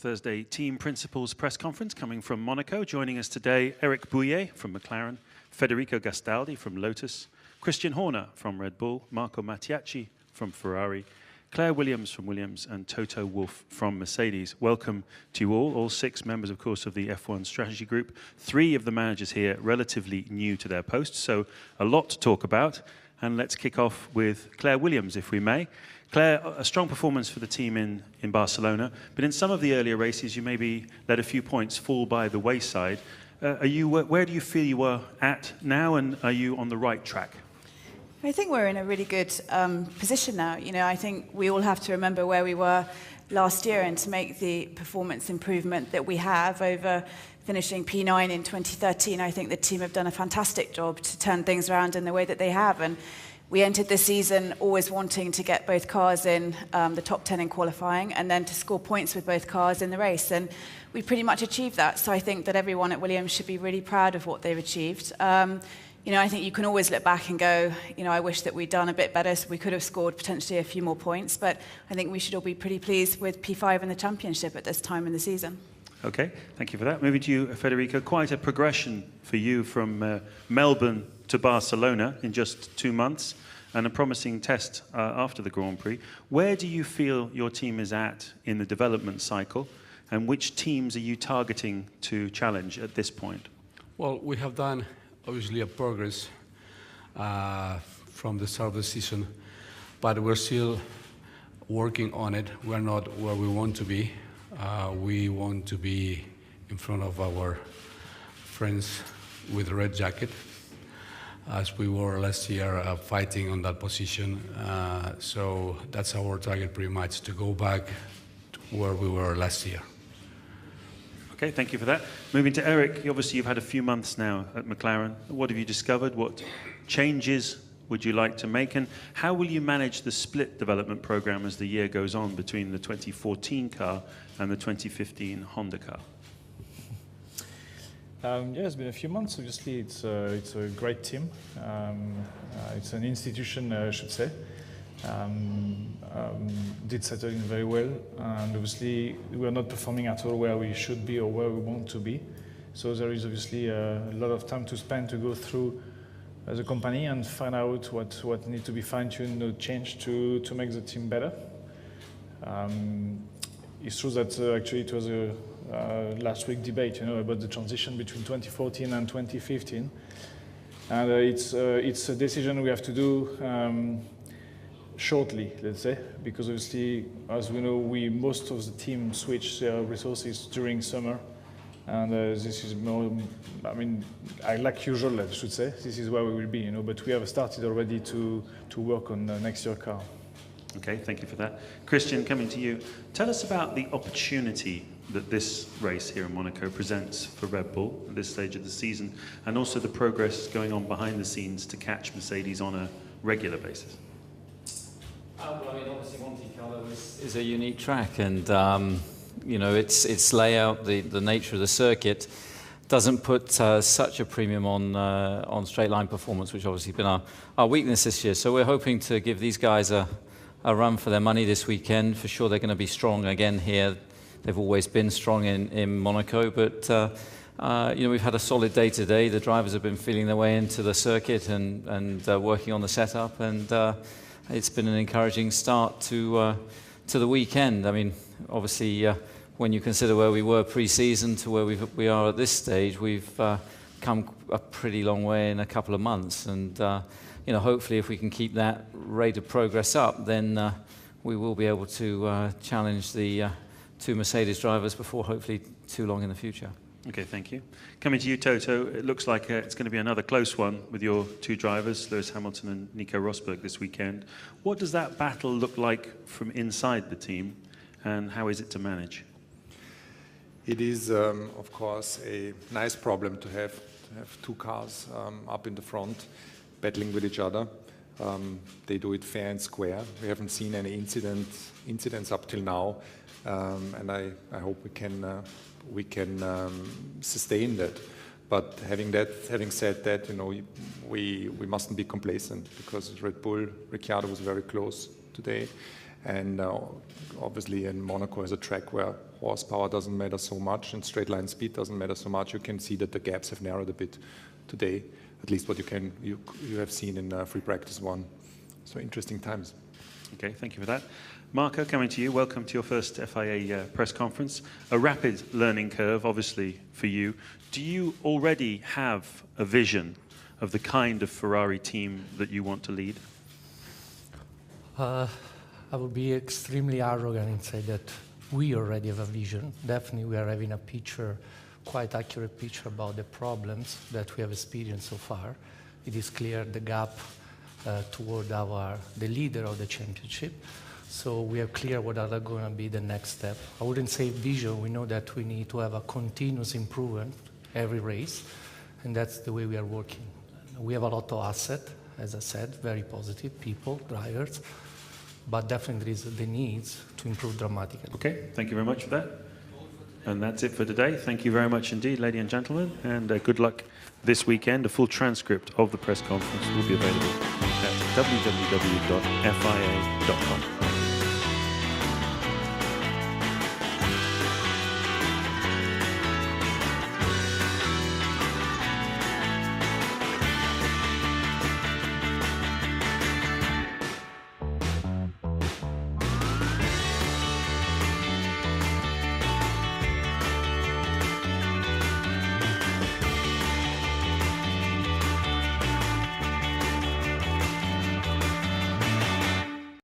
Thursday Team Principals press conference coming from Monaco. Joining us today, Eric Bouillet from McLaren, Federico Gastaldi from Lotus, Christian Horner from Red Bull, Marco Mattiacci from Ferrari, Claire Williams from Williams, and Toto Wolff from Mercedes. Welcome to you all 6 members, of course, of the F1 strategy group. 3 of the managers here relatively new to their posts, so a lot to talk about. And let's kick off with Claire Williams, if we may. Claire, a strong performance for the team in Barcelona, but in some of the earlier races, you maybe let a few points fall by the wayside. Where do you feel you are at now, and are you on the right track? I think we're in a really good position now. You know, I think we all have to remember where we were last year, and to make the performance improvement that we have over finishing P9 in 2013, I think the team have done a fantastic job to turn things around in the way that they have. And we entered this season always wanting to get both cars in the top 10 in qualifying, and then to score points with both cars in the race. And we pretty much achieved that. So I think that everyone at Williams should be really proud of what they've achieved. You know, I think you can always look back and go, you know, I wish that we'd done a bit better, so we could have scored potentially a few more points. But I think we should all be pretty pleased with P5 in the championship at this time in the season. Okay, thank you for that. Moving to you, Federico, quite a progression for you from Melbourne to Barcelona in just 2 months, and a promising test after the Grand Prix. Where do you feel your team is at in the development cycle, and which teams are you targeting to challenge at this point? Well, we have done obviously a progress from the start of the season, but we're still working on it. We're not where we want to be. We want to be in front of our friends with the red jacket, as we were last year fighting on that position. So that's our target pretty much, to go back to where we were last year. Okay, thank you for that. Moving to Eric, obviously you've had a few months now at McLaren. What have you discovered? What changes would you like to make? And how will you manage the split development program as the year goes on between the 2014 car and the 2015 Honda car? Yeah, it's been a few months. Obviously, it's a great team. It's an institution, I should say. Did settle in very well, and obviously we're not performing at all where we should be or where we want to be. So there is obviously a lot of time to spend to go through as a company and find out what needs to be fine-tuned or changed to make the team better. It's true that actually it was a last week debate, you know, about the transition between 2014 and 2015, and it's a decision we have to do shortly, let's say, because obviously, as we know, most of the team switch their resources during summer, and this is more, I mean, like usual, I should say, this is where we will be, you know, but we have started already to work on next year's car. Okay, thank you for that. Christian, coming to you, tell us about the opportunity that this race here in Monaco presents for Red Bull at this stage of the season, and also the progress going on behind the scenes to catch Mercedes on a regular basis. Well, I mean, obviously Monte Carlo is a unique track, and you know, its layout, the nature of the circuit, doesn't put such a premium on straight line performance, which obviously has been our weakness this year. So we're hoping to give these guys a run for their money this weekend. For sure, they're going to be strong again here. They've always been strong in Monaco, but you know, we've had a solid day today. The drivers have been feeling their way into the circuit and working on the setup, and it's been an encouraging start to the weekend. I mean, obviously, when you consider where we were pre-season to where we are at this stage, we've come a pretty long way in a couple of months. And you know, hopefully, if we can keep that rate of progress up, then we will be able to challenge the 2 Mercedes drivers before hopefully too long in the future. Okay, thank you. Coming to you, Toto, it looks like it's going to be another close one with your 2 drivers, Lewis Hamilton and Nico Rosberg, this weekend. What does that battle look like from inside the team, and how is it to manage? It is, of course, a nice problem to have 2 cars up in the front, battling with each other. They do it fair and square. We haven't seen any incidents up till now, and I hope we can sustain that. But having said that, you know, we mustn't be complacent, because Red Bull, Ricciardo was very close today, And obviously in Monaco is a track where horsepower doesn't matter so much and straight line speed doesn't matter so much. You can see that the gaps have narrowed a bit today, at least what you have seen in free practice 1. So interesting times. Okay, thank you for that. Marco, coming to you, welcome to your first FIA press conference. A rapid learning curve, obviously, for you. Do you already have a vision of the kind of Ferrari team that you want to lead? I would be extremely arrogant and say that we already have a vision. Definitely we are having a picture, quite accurate picture about the problems that we have experienced so far. It is clear the gap toward the leader of the championship. So we are clear what are going to be the next step. I wouldn't say vision. We know that we need to have a continuous improvement every race, and that's the way we are working. We have a lot of assets, as I said, very positive people, drivers, but definitely there is the needs to improve dramatically. Okay, thank you very much for that. And that's it for today. Thank you very much indeed, ladies and gentlemen, and good luck this weekend. A full transcript of the press conference will be available at www.fia.com.